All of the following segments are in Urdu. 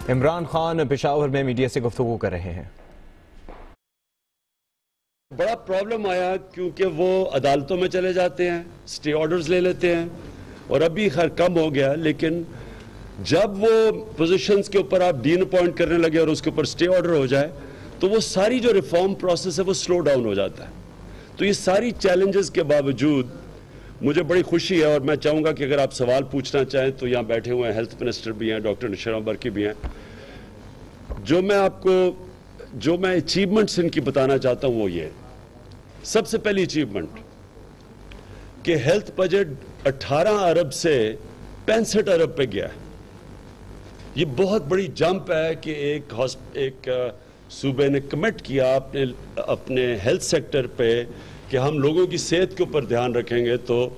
عمران خان پشاور میں میڈیا سے گفتگو کر رہے ہیں۔ بڑا پرابلم آیا کیونکہ وہ عدالتوں میں چلے جاتے ہیں، سٹے آرڈرز لے لیتے ہیں، اور ابھی خیر کم ہو گیا، لیکن جب وہ پوزیشنز کے اوپر آپ ڈین اپوائنٹ کرنے لگے اور اس کے اوپر سٹے آرڈر ہو جائے تو وہ ساری جو ریفارم پروسیس ہے وہ سلو ڈاؤن ہو جاتا ہے۔ تو یہ ساری چیلنجز کے باوجود مجھے بڑی خوشی ہے، اور میں چاہوں گا کہ اگر آپ سوال پوچھنا چاہیں تو یہاں بیٹھے ہوئے ہیں ہیلتھ منسٹر بھی ہیں، ڈاکٹر نشرہ برقی بھی ہیں، جو میں اچیومنٹس ان کی بتانا چاہتا ہوں وہ یہ۔ سب سے پہلی اچیومنٹ کہ ہیلتھ بجٹ 18 ارب سے 65 ارب پہ گیا ہے۔ یہ بہت بڑی جمپ ہے کہ ایک صوبے نے کمٹ کیا اپنے ہیلتھ سیکٹر پہ کہ ہم لوگوں کی صحت کے اوپر دھیان رکھیں گے، تو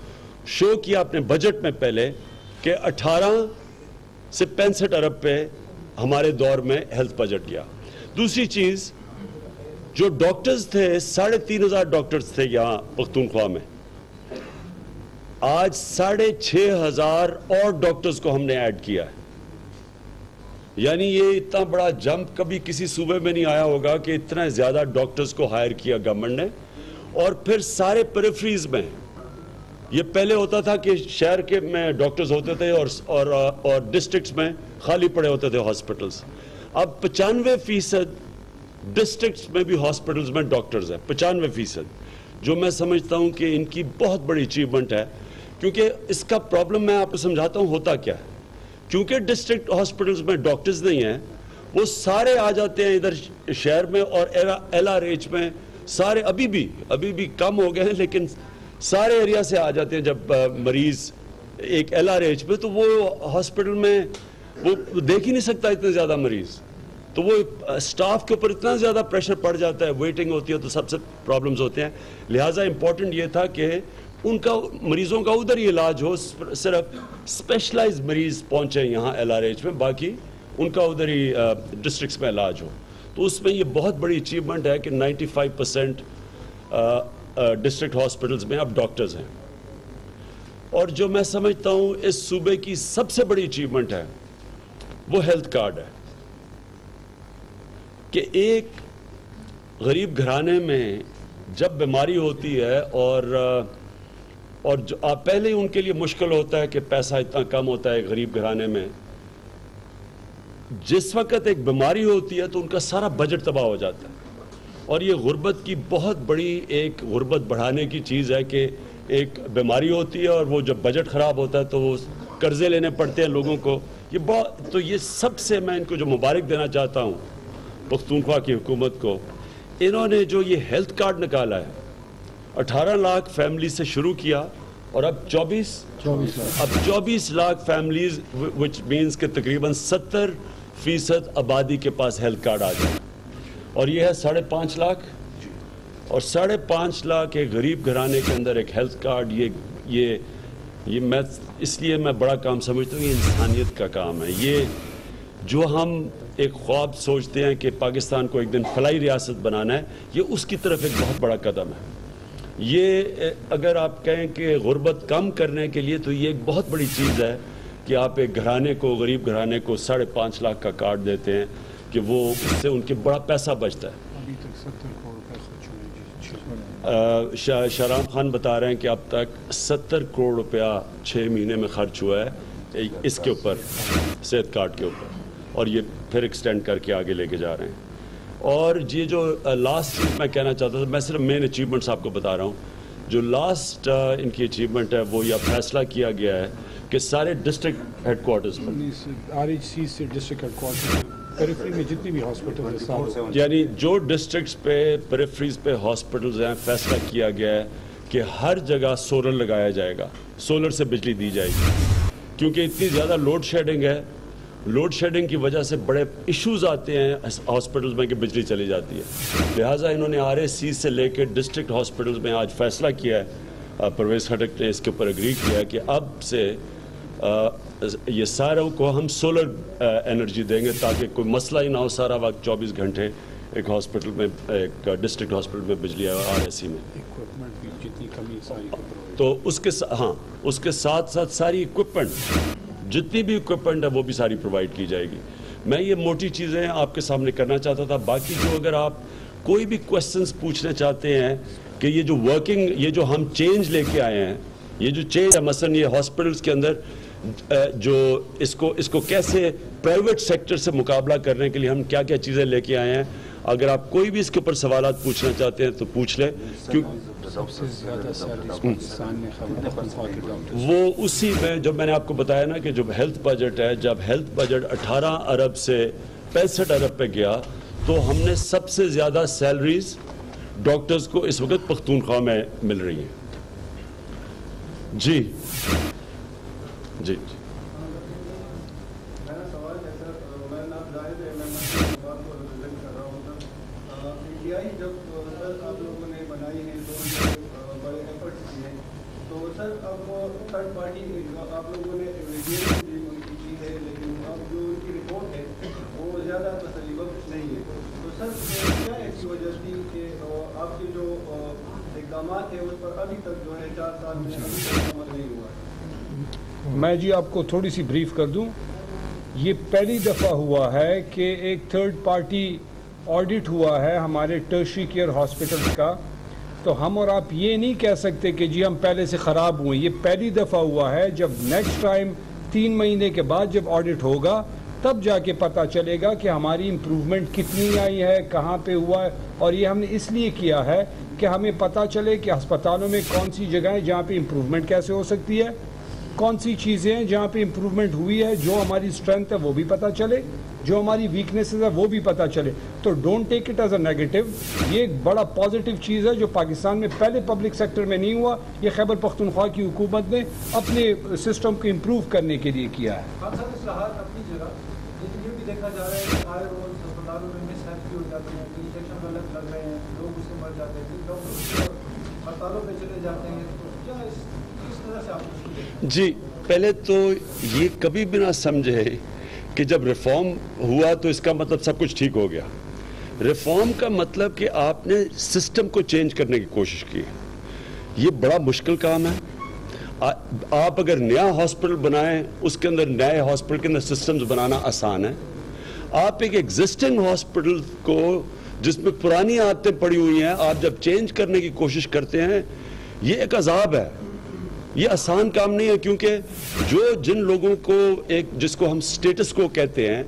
شو کیا اپنے بجٹ میں پہلے کہ 18 سے 65 ارب پہ ہمارے دور میں ہیلتھ بجٹ گیا۔ دوسری چیز، جو ڈاکٹرز تھے 3500 ڈاکٹرز تھے یہاں پختونخوا میں، آج 6500 اور ڈاکٹرز کو ہم نے ایڈ کیا ہے۔ یعنی یہ اتنا بڑا جمپ کبھی کسی صوبے میں نہیں آیا ہوگا کہ اتنا زیادہ ڈاکٹرز کو ہائر کیا گورنمنٹ نے۔ اور پھر سارے پیریفریز میں، یہ پہلے ہوتا تھا کہ شہر کے میں ڈاکٹرز ہوتے تھے اور ڈسٹرکٹس میں خالی پڑے ہوتے تھے ہاسپٹلز۔ اب 95% ڈسٹرکٹس میں بھی ہاسپٹلز میں ڈاکٹرز ہیں، 95%، جو میں سمجھتا ہوں کہ ان کی بہت بڑی اچیومنٹ ہے، کیونکہ اس کا پرابلم میں آپ کو سمجھاتا ہوں ہوتا کیا ہے۔ کیونکہ ڈسٹرکٹ ہاسپٹلز میں ڈاکٹرز نہیں ہیں، وہ سارے آ جاتے ہیں ادھر شہر میں، اور ایل آر ایچ میں سارے ابھی بھی کم ہو گئے ہیں، لیکن سارے ایریا سے آ جاتے ہیں۔ جب مریض ایک ایل آر ایچ پہ، تو وہ ہاسپٹل میں وہ دیکھ ہی نہیں سکتا اتنے زیادہ مریض، تو وہ اسٹاف کے اوپر اتنا زیادہ پریشر پڑ جاتا ہے، ویٹنگ ہوتی ہے، تو سب سے پرابلمز ہوتے ہیں۔ لہٰذا امپورٹنٹ یہ تھا کہ ان کا مریضوں کا ادھر ہی علاج ہو، صرف اسپیشلائز مریض پہنچے یہاں ایل آر ایچ میں، باقی ان کا ادھر ہی ڈسٹرکٹس میں علاج ہو۔ تو اس میں یہ بہت بڑی اچیومنٹ ہے کہ 95% ڈسٹرکٹ ہاسپٹلز میں اب ڈاکٹرز ہیں۔ اور جو میں سمجھتا ہوں اس صوبے کی سب سے بڑی اچیومنٹ ہے وہ ہیلتھ کارڈ ہے، کہ ایک غریب گھرانے میں جب بیماری ہوتی ہے اور جو پہلے ہی ان کے لیے مشکل ہوتا ہے کہ پیسہ اتنا کم ہوتا ہے غریب گھرانے میں، جس وقت ایک بیماری ہوتی ہے تو ان کا سارا بجٹ تباہ ہو جاتا ہے۔ اور یہ غربت کی بہت بڑی ایک غربت بڑھانے کی چیز ہے کہ ایک بیماری ہوتی ہے اور وہ جب بجٹ خراب ہوتا ہے تو وہ قرضے لینے پڑتے ہیں لوگوں کو۔ تو یہ سب سے میں ان کو جو مبارک دینا چاہتا ہوں پختونخوا کی حکومت کو، انہوں نے جو یہ ہیلتھ کارڈ نکالا ہے، 18 لاکھ فیملی سے شروع کیا، اور اب 24 لاکھ فیملیز، وچ مینز کہ تقریباً 70% آبادی کے پاس ہیلتھ کارڈ آ جائے، اور یہ ہے 5.5 لاکھ، اور 5.5 لاکھ ایک غریب گھرانے کے اندر ایک ہیلتھ کارڈ، یہ میں اس لیے میں بڑا کام سمجھتا ہوں، یہ انسانیت کا کام ہے۔ یہ جو ہم ایک خواب سوچتے ہیں کہ پاکستان کو ایک دن فلاحی ریاست بنانا ہے، یہ اس کی طرف ایک بہت بڑا قدم ہے۔ یہ اگر آپ کہیں کہ غربت کم کرنے کے لیے، تو یہ ایک بہت بڑی چیز ہے کہ آپ ایک گھرانے کو، غریب گھرانے کو 5.5 لاکھ کا کارڈ دیتے ہیں، کہ وہ اس سے ان کے بڑا پیسہ بچتا ہے۔ ابھی تک 70 کروڑ روپے خرچ ہوئے ہیں۔ شہرام خان بتا رہے ہیں کہ اب تک 70 کروڑ روپیہ 6 مہینے میں خرچ ہوا ہے اس کے اوپر، صحت کارڈ کے اوپر، اور یہ پھر ایکسٹینڈ کر کے آگے لے کے جا رہے ہیں۔ اور یہ جو لاسٹ چیز میں کہنا چاہتا تھا، میں صرف مین اچیومنٹس آپ کو بتا رہا ہوں، جو لاسٹ ان کی اچیومنٹ ہے وہ یہ فیصلہ کیا گیا ہے کہ سارے ڈسٹرکٹ ہیڈ کوارٹرز پر، آر ایچ سی سے ڈسٹرکٹ ہیڈ کوارٹر پیریفری میں جتنی بھی ہاسپٹل ہیں، یعنی جو ڈسٹرکٹس پہ پیریفریز پہ ہاسپٹلز ہیں، فیصلہ کیا گیا ہے کہ ہر جگہ سولر لگایا جائے گا، سولر سے بجلی دی جائے گی، کیونکہ اتنی زیادہ لوڈ شیڈنگ ہے۔ لوڈ شیڈنگ کی وجہ سے بڑے ایشوز آتے ہیں ہاسپٹلز میں کہ بجلی چلی جاتی ہے۔ لہٰذا انہوں نے آر ایس سی سے لے کے ڈسٹرکٹ ہاسپٹلز میں آج فیصلہ کیا ہے، پرویز خٹک نے اس کے اوپر اگری کیا ہے کہ اب سے یہ ساروں کو ہم سولر انرجی دیں گے، تاکہ کوئی مسئلہ ہی نہ ہو، سارا وقت 24 گھنٹے ایک ہاسپٹل میں، ایک ڈسٹرکٹ ہاسپٹل میں بجلی ہے آر ایس سی میں۔ تو اس کے ساتھ ساتھ ساری اکوپمنٹ، جتنی بھی اکوپمنٹ ہے وہ بھی ساری پرووائڈ کی جائے گی۔ میں یہ موٹی چیزیں آپ کے سامنے کرنا چاہتا تھا. باقی جو اگر آپ کوئی بھی کوشچنس پوچھنا چاہتے ہیں کہ یہ جو ورکنگ, یہ جو ہم چینج لے کے آئے ہیں, یہ جو چینج ہے مثلا یہ ہاسپٹلس کے اندر جو اس کو کیسے پرائیویٹ سیکٹر سے مقابلہ کرنے کے لیے ہم کیا کیا چیزیں لے کے آئے ہیں, اگر آپ کوئی بھی اس کے اوپر سوالات پوچھنا چاہتے ہیں تو پوچھ لیں. سب سے زیادہ سیلریز پاکستان میں خیبر پختونخوا کے ڈاکٹرز. وہ اسی میں جب میں نے آپ کو بتایا نا کہ جو ہیلتھ بجٹ ہے, جب ہیلتھ بجٹ 18 ارب سے 65 ارب پہ گیا تو ہم نے سب سے زیادہ سیلریز ڈاکٹرز کو اس وقت پختونخوا میں مل رہی ہیں. جی جی میرا سوال ہے سر, میں نام زاہد ہے, میں بات کو ریپرزینٹ کر رہا ہوں سر. انڈیائی جب سر آپ لوگوں نے بنائی ہے تو بڑے ایفرٹس کیے ہیں, تو سر اب تھرڈ پارٹی آپ لوگوں نے ایویڈینس بھی ان کی کی ہے, لیکن اب جو ان کی رپورٹ ہے وہ زیادہ تسلی بخش نہیں ہے. تو سر کیا ایسی وجہ تھی کہ آپ کے جو اقدامات ہیں اس پر ابھی تک جو ہے 4 سال میں ابھی تک عمل نہیں ہوا ہے؟ میں جی آپ کو تھوڑی سی بریف کر دوں. یہ پہلی دفعہ ہوا ہے کہ ایک تھرڈ پارٹی آڈٹ ہوا ہے ہمارے ٹرشری کیئر ہاسپٹلز کا, تو ہم اور آپ یہ نہیں کہہ سکتے کہ جی ہم پہلے سے خراب ہوئے. یہ پہلی دفعہ ہوا ہے. جب نیکسٹ ٹائم 3 مہینے کے بعد جب آڈٹ ہوگا تب جا کے پتہ چلے گا کہ ہماری امپروومنٹ کتنی آئی ہے, کہاں پہ ہوا ہے. اور یہ ہم نے اس لیے کیا ہے کہ ہمیں پتہ چلے کہ ہسپتالوں میں کون سی جگہیں جہاں پہ امپروومنٹ کیسے ہو سکتی ہے, کون سی چیزیں ہیں جہاں پہ امپروومنٹ ہوئی ہے, جو ہماری اسٹرینتھ ہے وہ بھی پتہ چلے, جو ہماری ویکنیسز ہے وہ بھی پتہ چلے. تو don't take it as a negative. یہ ایک بڑا پازیٹیو چیز ہے جو پاکستان میں پہلے پبلک سیکٹر میں نہیں ہوا. یہ خیبر پختونخوا کی حکومت نے اپنے سسٹم کو امپروو کرنے کے لیے کیا ہے. ہاں سر, اصلاحات اپنی جگہ, لیکن یہ بھی دیکھا جا رہا ہے کہ آئے روز ہسپتالوں میں مس ہیلپ بھی ہو جاتے ہیں, انجیکشن غلط لگ رہے ہیں, لوگ اس سے مر جاتے ہیں, ڈاکٹر ہسپتالوں پہ چلے جاتے ہیں. تو کیا اس طرح سے آپ کو دیکھتے ہیں؟ جی, پہلے تو یہ کبھی بھی نہ سمجھے کہ جب ریفارم ہوا تو اس کا مطلب سب کچھ ٹھیک ہو گیا. ریفارم کا مطلب کہ آپ نے سسٹم کو چینج کرنے کی کوشش کی. یہ بڑا مشکل کام ہے. آپ اگر نیا ہاسپٹل بنائیں, اس کے اندر نئے ہاسپٹل کے اندر سسٹمز بنانا آسان ہے. آپ ایک ایگزسٹنگ ہاسپٹل کو جس میں پرانی عادتیں پڑی ہوئی ہیں, آپ جب چینج کرنے کی کوشش کرتے ہیں, یہ ایک عذاب ہے. یہ آسان کام نہیں ہے, کیونکہ جن لوگوں کو جس کو ہم سٹیٹس کو کہتے ہیں,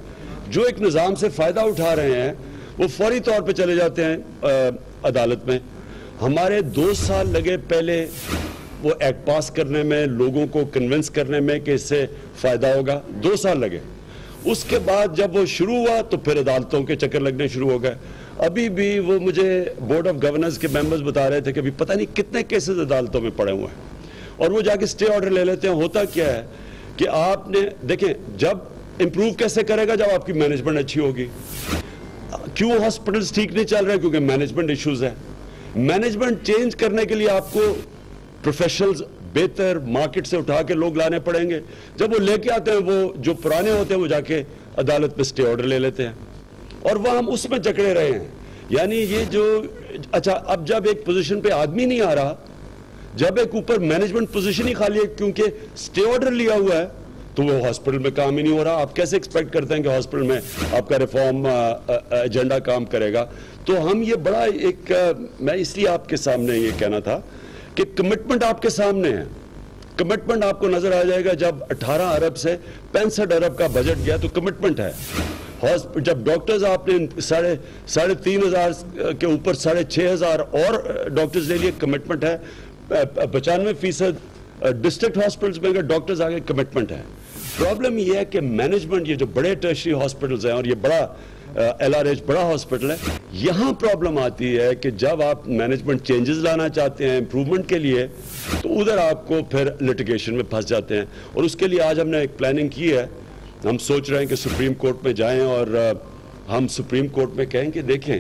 جو ایک نظام سے فائدہ اٹھا رہے ہیں, وہ فوری طور پہ چلے جاتے ہیں عدالت میں. ہمارے 2 سال لگے پہلے وہ ایکٹ پاس کرنے میں, لوگوں کو کنونس کرنے میں کہ اس سے فائدہ ہوگا. 2 سال لگے. اس کے بعد جب وہ شروع ہوا تو پھر عدالتوں کے چکر لگنے شروع ہو گئے. ابھی بھی وہ مجھے بورڈ آف گورننس کے ممبرز بتا رہے تھے کہ ابھی پتہ نہیں کتنے کیسز عدالتوں میں پڑے ہوئے ہیں, اور وہ جا کے سٹے آرڈر لے لیتے ہیں. ہوتا کیا ہے کہ آپ نے دیکھیں, جب امپروو کیسے کرے گا, جب آپ کی مینجمنٹ اچھی ہوگی. کیوں ہاسپٹلز ٹھیک نہیں چل رہے؟ کیونکہ مینجمنٹ ایشوز ہے. مینجمنٹ چینج کرنے کے لیے آپ کو پروفیشنلز بہتر مارکیٹ سے اٹھا کے لوگ لانے پڑیں گے. جب وہ لے کے آتے ہیں, وہ جو پرانے ہوتے ہیں وہ جا کے عدالت پہ سٹے آرڈر لے لیتے ہیں, اور وہ ہم اس میں جکڑے رہے ہیں. یعنی یہ جو اچھا, اب جب ایک پوزیشن پہ آدمی نہیں آ رہا, جب ایک اوپر مینجمنٹ پوزیشن ہی خالی ہے کیونکہ سٹے آرڈر لیا ہوا ہے, تو وہ ہاسپٹل میں کام ہی نہیں ہو رہا. آپ کیسے ایکسپیکٹ کرتے ہیں کہ ہاسپٹل میں آپ کا ریفارم ایجنڈا کام کرے گا؟ تو ہم یہ بڑا ایک, میں اس لیے آپ کے سامنے یہ کہنا تھا کہ کمٹمنٹ آپ کے سامنے ہے. کمٹمنٹ آپ کو نظر آ جائے گا. جب 18 ارب سے 65 ارب کا بجٹ گیا تو کمٹمنٹ ہے. جب ڈاکٹرز آپ نے 3,500 کے اوپر 6,500 اور ڈاکٹرز لے لیے, کمٹمنٹ ہے. 95% ڈسٹرکٹ ہاسپٹلز میں اگر ڈاکٹرز آگے, کمٹمنٹ ہے. پرابلم یہ ہے کہ مینجمنٹ, یہ جو بڑے ٹرشری ہاسپٹلز ہیں, اور یہ بڑا LRH بڑا ہاسپٹل ہے, یہاں پرابلم آتی ہے کہ جب آپ مینجمنٹ چینجز لانا چاہتے ہیں امپروومنٹ کے لیے, تو ادھر آپ کو پھر لٹیگیشن میں پھنس جاتے ہیں. اور اس کے لیے آج ہم نے ایک پلاننگ کی ہے. ہم سوچ رہے ہیں کہ سپریم کورٹ میں جائیں, اور ہم سپریم کورٹ میں کہیں کہ دیکھیں,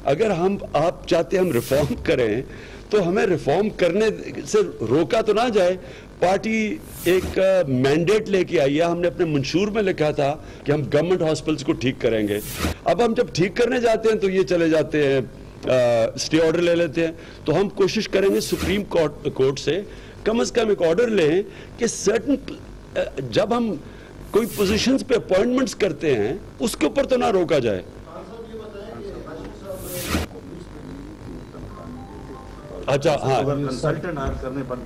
اگر آپ چاہتے ہیں ہم ریفارم کریں, تو ہمیں ریفارم کرنے سے روکا تو نہ جائے. پارٹی ایک مینڈیٹ لے کے آئی ہے. ہم نے اپنے منشور میں لکھا تھا کہ ہم گورنمنٹ ہاسپٹلس کو ٹھیک کریں گے. اب ہم جب ٹھیک کرنے جاتے ہیں تو یہ چلے جاتے ہیں, سٹے آرڈر لے لیتے ہیں. تو ہم کوشش کریں گے سپریم کورٹ سے کم از کم ایک آرڈر لیں کہ سرٹن, جب ہم کوئی پوزیشنز پہ اپوائنٹمنٹس کرتے ہیں اس کے اوپر تو نہ روکا جائے. اچھا ہاں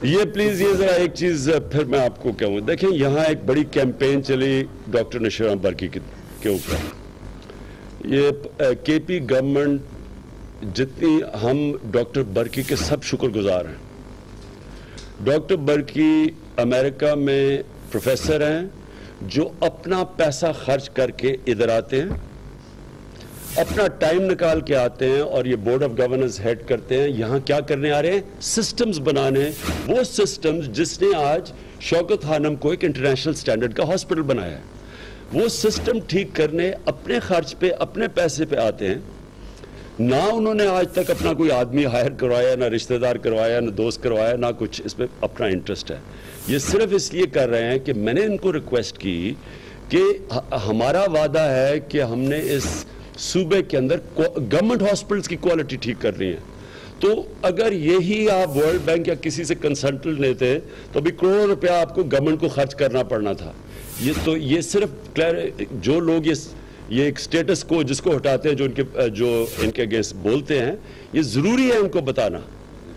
یہ پلیز یہ ذرا ایک چیز پھر میں آپ کو کہوں. دیکھیں یہاں ایک بڑی کیمپین چلی ڈاکٹر نشیر احمد برقی کے اوپر. یہ کے پی گورنمنٹ جتنی ہم ڈاکٹر برقی کے سب شکر گزار ہیں. ڈاکٹر برقی امریکہ میں پروفیسر ہیں جو اپنا پیسہ خرچ کر کے ادھر آتے ہیں, اپنا ٹائم نکال کے آتے ہیں اور یہ بورڈ آف گورننس ہیڈ کرتے ہیں. یہاں کیا کرنے آ رہے ہیں؟ سسٹمز بنانے. وہ سسٹمز جس نے آج شوکت خانم کو ایک انٹرنیشنل سٹینڈرڈ کا ہاسپٹل بنایا ہے, وہ سسٹم ٹھیک کرنے اپنے خرچ پہ اپنے پیسے پہ آتے ہیں. نہ انہوں نے آج تک اپنا کوئی آدمی ہائر کروایا, نہ رشتہ دار کروایا, نہ دوست کروایا, نہ کچھ اس میں اپنا انٹرسٹ ہے. یہ صرف اس لیے کر رہے ہیں کہ میں نے ان کو ریکویسٹ کی کہ ہمارا وعدہ ہے کہ ہم نے اس صوبے کے اندر گورنمنٹ ہاسپٹلز کی کوالٹی ٹھیک کر رہی ہے. تو اگر یہی آپ ورلڈ بینک یا کسی سے کنسلٹنٹ لیتے تو ابھی کروڑوں روپیہ آپ کو گورنمنٹ کو خرچ کرنا پڑنا تھا. یہ صرف جو لوگ یہ ایک سٹیٹس کو جس کو ہٹاتے ہیں, جو ان کے اگینسٹ بولتے ہیں, یہ ضروری ہے ان کو بتانا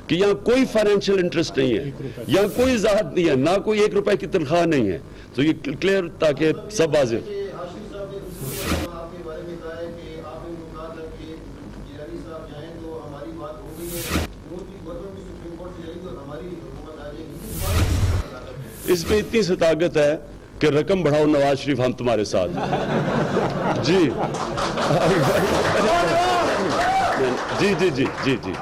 کہ یہاں کوئی فائنینشیل انٹرسٹ نہیں ہے, یہاں کوئی ذات نہیں ہے, نہ کوئی 1 روپے کی تنخواہ نہیں ہے. تو یہ کلیئر تاکہ سب واضح. اس میں اتنی سی طاقت ہے کہ رقم بڑھاؤ نواز شریف, ہم تمہارے ساتھ. جی جی جی جی جی جی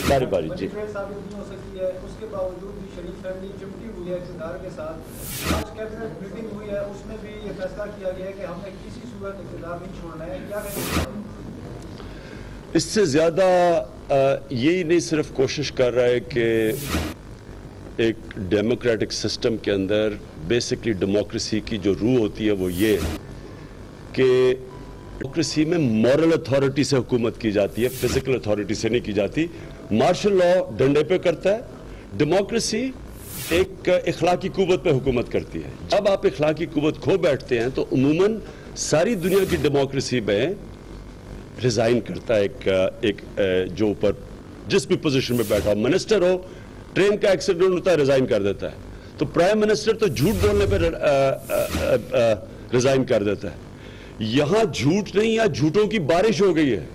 باری باری. جی اس کے باوجود بھی شریف فیملی چمٹی ہوئی ہے اقتدار کے ساتھ. آج کیبنٹ میٹنگ ہوئی ہے, اس میں بھی یہ فیصلہ کیا گیا ہے کہ ہم نے کسی صورت اقتدار نہیں چھوڑنا ہے. کیا کہیں اس سے زیادہ یہی نہیں صرف کوشش کر رہا ہے کہ ایک ڈیموکریٹک سسٹم کے اندر بیسکلی ڈیموکریسی کی جو روح ہوتی ہے وہ یہ کہ ڈیموکریسی میں مورل اتھارٹی سے حکومت کی جاتی ہے, فزیکل اتھارٹی سے نہیں کی جاتی. مارشل لا ڈنڈے پہ کرتا ہے, ڈیموکریسی ایک اخلاقی قوت پہ حکومت کرتی ہے. جب آپ اخلاقی قوت کھو بیٹھتے ہیں تو عموماً ساری دنیا کی ڈیموکریسی میں ریزائن کرتا ہے ایک جو اوپر جس بھی پوزیشن میں بیٹھا ہو, منسٹر ہو, ٹرین کا ایکسیڈنٹ ہوتا ہے ریزائن کر دیتا ہے. تو پرائم منسٹر تو جھوٹ بولنے پہ ریزائن کر دیتا ہے. یہاں جھوٹ نہیں, یہاں جھوٹوں کی بارش ہو گئی ہے.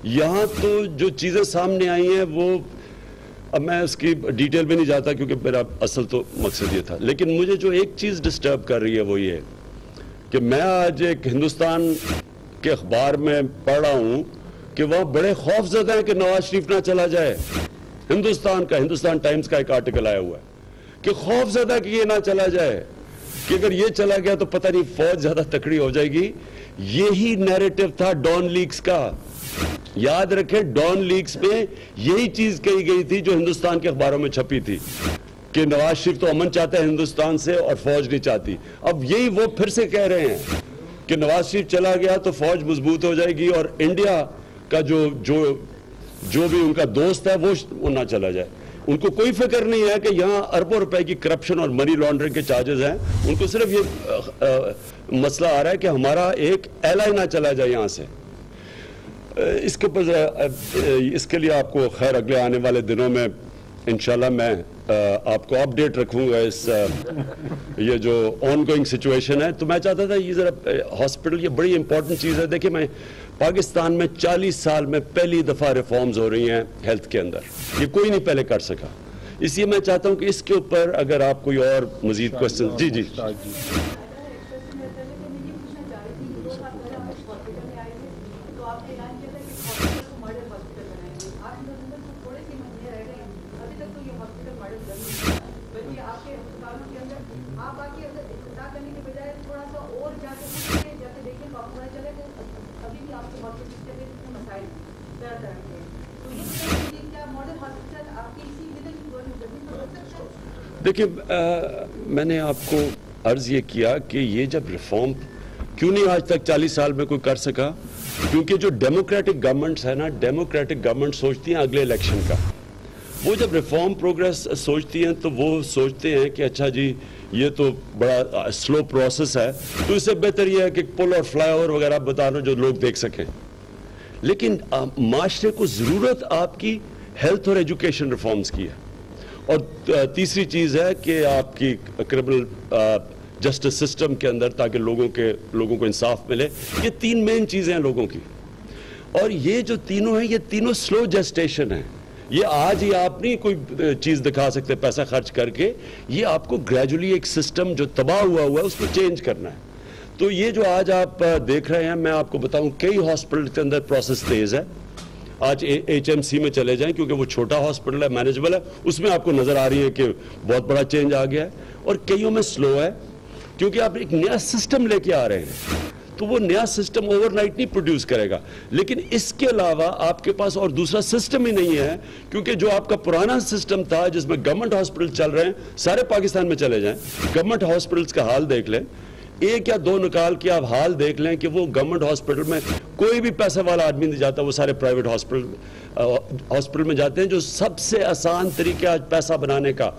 یہاں تو جو چیزیں سامنے آئی ہیں وہ اب میں اس کی ڈیٹیل میں نہیں جاتا کیونکہ میرا اصل تو مقصد یہ تھا. لیکن مجھے جو ایک چیز ڈسٹرب کر رہی ہے وہ یہ کہ میں آج ایک ہندوستان کے اخبار میں پڑھ رہا ہوں کہ وہاں بڑے خوف زدہ ہیں کہ نواز شریف نہ چلا جائے. ہندوستان ٹائمز کا ایک آرٹیکل آیا ہوا ہے کہ خوف زدہ کہ یہ نہ چلا جائے, کہ اگر یہ چلا گیا تو پتہ نہیں فوج زیادہ تکڑی ہو جائے گی. یہی نیریٹو تھا ڈان لیکس کا. یاد رکھیں ڈان لیکس میں یہی چیز کہی گئی تھی جو ہندوستان کے اخباروں میں چھپی تھی کہ نواز شریف تو امن چاہتا ہے ہندوستان سے اور فوج نہیں چاہتی. اب یہی وہ پھر سے کہہ رہے ہیں کہ نواز شریف چلا گیا تو فوج مضبوط ہو جائے گی اور انڈیا کا جو بھی ان کا دوست ہے وہ نہ چلا جائے. ان کو کوئی فکر نہیں ہے کہ یہاں اربوں روپے کی کرپشن اور منی لانڈرنگ کے چارجز ہیں. ان کو صرف یہ مسئلہ آ رہا ہے کہ ہمارا ایک ایلائی نہ چلا جائے یہاں سے. اس کے اوپر اس کے لیے آپ کو خیر اگلے آنے والے دنوں میں انشاءاللہ میں آپ کو اپڈیٹ رکھوں گا اس یہ جو آن گوئنگ سچویشن ہے. تو میں چاہتا تھا یہ ذرا ہاسپٹل یہ بڑی امپورٹنٹ چیز ہے. دیکھیں میں پاکستان میں 40 سال میں پہلی دفعہ ریفارمز ہو رہی ہیں ہیلتھ کے اندر, یہ کوئی نہیں پہلے کر سکا. اس لیے میں چاہتا ہوں کہ اس کے اوپر اگر آپ کوئی اور مزید کوشچن. جی جی دیکھیں میں نے آپ کو عرض یہ کیا کہ یہ جب ریفارم کیوں نہیں آج تک 40 سال میں کوئی کر سکا, کیونکہ جو ڈیموکریٹک گورنمنٹس ہے نا, ڈیموکریٹک گورنمنٹ سوچتی ہیں اگلے الیکشن کا. وہ جب ریفارم پروگرس سوچتی ہیں تو وہ سوچتے ہیں کہ اچھا جی یہ تو بڑا سلو پروسیس ہے، تو اس سے بہتر یہ ہے کہ پل اور فلائی اوور وغیرہ بتا دو جو لوگ دیکھ سکیں. لیکن معاشرے کو ضرورت آپ کی ہیلتھ اور ایجوکیشن ریفارمز کی ہے. اور تیسری چیز ہے کہ آپ کی کرمنل جسٹس سسٹم کے اندر، تاکہ لوگوں کو انصاف ملے. یہ 3 مین چیزیں ہیں لوگوں کی، اور یہ جو تینوں ہیں یہ تینوں سلو جسٹیشن ہیں. یہ آج ہی آپ نہیں کوئی چیز دکھا سکتے پیسہ خرچ کر کے، یہ آپ کو گریجولی ایک سسٹم جو تباہ ہوا ہے اس کو چینج کرنا ہے. تو یہ جو آج آپ دیکھ رہے ہیں، میں آپ کو بتاؤں کئی ہاسپٹل کے اندر پروسیس تیز ہے. آج HMC میں چلے جائیں کیونکہ وہ چھوٹا ہاسپٹل ہے، مینیجبل ہے، اس میں آپ کو نظر آ رہی ہے کہ بہت بڑا چینج آ گیا ہے. اور کئیوں میں سلو ہے کیونکہ آپ ایک نیا سسٹم لے کے آ رہے ہیں، تو وہ نیا سسٹم اوور نائٹ نہیں پروڈیوس کرے گا. لیکن اس کے علاوہ آپ کے پاس اور دوسرا سسٹم ہی نہیں ہے، کیونکہ جو آپ کا پرانا سسٹم تھا جس میں گورنمنٹ ہاسپٹل چل رہے ہیں، سارے پاکستان میں چلے جائیں، گورنمنٹ ہاسپٹلس کا حال دیکھ لیں، 1 یا 2 نکال کے آپ حال دیکھ لیں کہ وہ گورنمنٹ ہاسپٹل میں کوئی بھی پیسے والا آدمی نہیں جاتا، وہ سارے پرائیویٹ ہاسپٹل میں جاتے ہیں. جو سب سے آسان طریقہ آج پیسہ بنانے کا،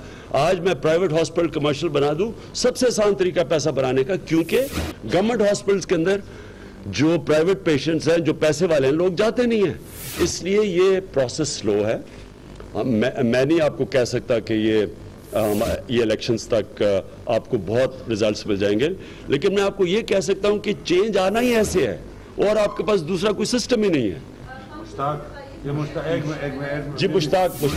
آج میں پرائیویٹ ہاسپٹل کمرشل بنا دوں، سب سے آسان طریقہ پیسہ بنانے کا، کیونکہ گورنمنٹ ہاسپٹلس کے اندر جو پرائیویٹ پیشنٹس ہیں، جو پیسے والے ہیں، لوگ جاتے نہیں ہیں. اس لیے یہ پروسیس سلو ہے. میں نہیں آپ کو کہہ سکتا کہ یہ الیکشنز تک آپ کو بہت ریزلٹس مل جائیں گے، لیکن میں آپ کو یہ کہہ سکتا ہوں کہ چینج آنا ہی ایسے ہے، اور آپ کے پاس دوسرا کوئی سسٹم ہی نہیں ہے. جی مشتاق بہت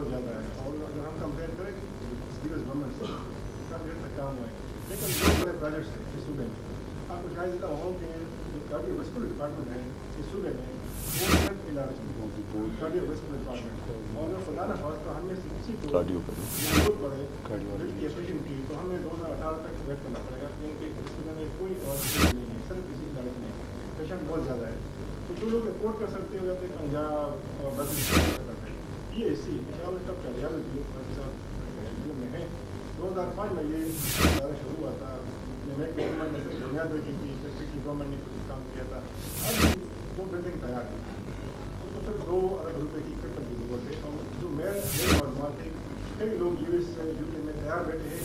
زیادہ ہے، اور اگر ہم کمپیئر کریں گورنمنٹ سے کام ہوئے، لیکن بہت بڑے پروجیکٹس ہیں اس صوبے میں. آپ کو شاید دیتا ہوں کہ جو کارڈیو ویسکولر ڈپارٹمنٹ ہے اس صوبے میں، وہ علاج کارڈیو ویسکولر ڈپارٹمنٹ، اور اگر فلانا ہاسپٹل ہم میں سے کسی کو ضرورت پڑے دل کی آپریشن کی، تو ہمیں 2018 تک ویٹ کرنا پڑے گا، کیونکہ اس صوبے میں کوئی اور نہیں ہے، صرف کسی علاج نہیں، پیشنٹ بہت زیادہ ہے. تو جو لوگ افورڈ کر سکتے ہو جاتے پنجاب اور یہ اسی کب کا ریالٹی میں ہے. 2005 میں یہ شروع ہوا تھا، گورنمنٹ نے بنیاد رکھی تھی، گورنمنٹ نے کچھ کام کیا تھا. اب وہ بلڈنگ تیار کی تو پھر 2 ارب روپے کی کٹر کی ضرورت ہے. اور جو میرے معلومات ہے، کئی لوگ US UK میں تیار بیٹھے ہیں،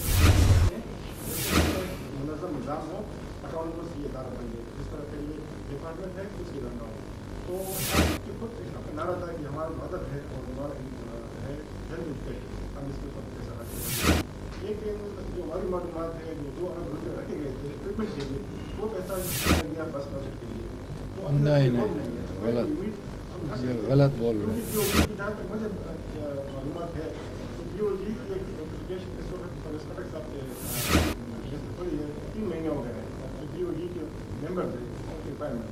منظم نظام ہو، اٹانومس یہ ادارہ بن جائے، جس طرح کے یہ ڈپارٹمنٹ ہے اس کے رنگا ہو. تو خود ایک نعرہ تھا کہ ہمارا مدد ہے اور ہمارا ہے جنگ پہ ہم اس کے اوپر پیسہ رکھتے ہیں. لیکن جو ہماری معلومات ہے، جو 2 ارب روپے رکھے گئے تھے ٹریٹمنٹ کے لیے، وہ پیسہ گیا بس بجٹ کے لیے. نہیں غلط بول رہے ہیں. جہاں تک مجھے معلومات ہے تو DOG کی ایپلیکیشن اس وقت انسپیکٹر صاحب کے 3 مہینے ہو گئے ہیں. DOG کے ممبر تھے ان کے فائل میں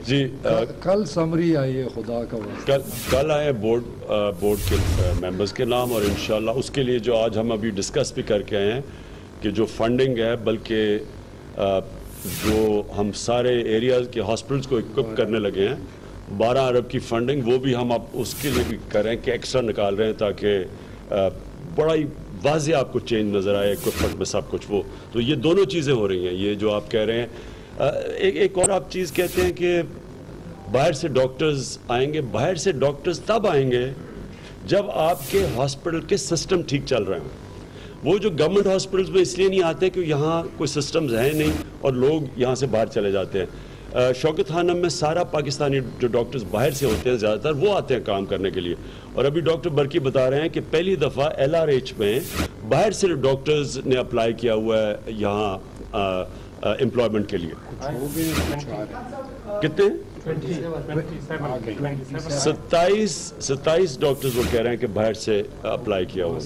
جی کل سمری آئی ہے، خدا کا کل آئے بورڈ کے ممبرز کے نام، اور انشاءاللہ اس کے لیے جو آج ہم ابھی ڈسکس بھی کر کے آئے ہیں کہ جو فنڈنگ ہے، بلکہ جو ہم سارے ایریاز کے ہاسپٹلس کو اکوپ کرنے لگے ہیں، 12 ارب کی فنڈنگ، وہ بھی ہم اب اس کے لیے بھی کر رہے ہیں کہ ایکسٹرا نکال رہے ہیں تاکہ بڑا ہی واضح آپ کو چینج نظر آئے اکوپمنٹ میں سب کچھ. وہ تو یہ دونوں چیزیں ہو رہی ہیں. یہ جو آپ کہہ رہے ہیں، ایک اور آپ چیز کہتے ہیں کہ باہر سے ڈاکٹرز آئیں گے. باہر سے ڈاکٹرز تب آئیں گے جب آپ کے ہاسپٹل کے سسٹم ٹھیک چل رہے ہیں. وہ جو گورنمنٹ ہاسپٹلس میں اس لیے نہیں آتے کہ یہاں کوئی سسٹمز ہیں نہیں اور لوگ یہاں سے باہر چلے جاتے ہیں. شوکت خانم میں سارا پاکستانی جو ڈاکٹرز باہر سے ہوتے ہیں زیادہ تر وہ آتے ہیں کام کرنے کے لیے. اور ابھی ڈاکٹر برکی بتا رہے ہیں کہ پہلی دفعہ LRH میں باہر سے ڈاکٹرز نے اپلائی کیا ہوا ہے یہاں امپلائمنٹ کے لیے. کتنے 27 ڈاکٹرز وہ کہہ رہے ہیں کہ باہر سے اپلائی کیا ہوا.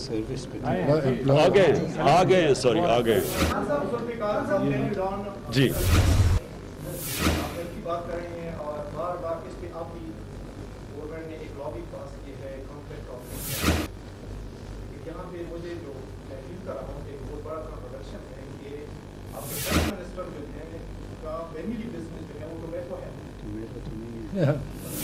آ گئے ہیں سوری آ گئے جی. بات کر رہے ہیں اور بار بار اس پہ آپ بھی گورنمنٹ نے ایک لابی پاس کی ہے کانٹریکٹ آف یہاں پہ مجھے جو میں فیل کر رہا ہوں کہ بہت بڑا کنٹروورشن ہے کہ آپ کے پرائم منسٹر جو ہیں کا فیملی بزنس جو ہے وہ ٹومیٹو ہے.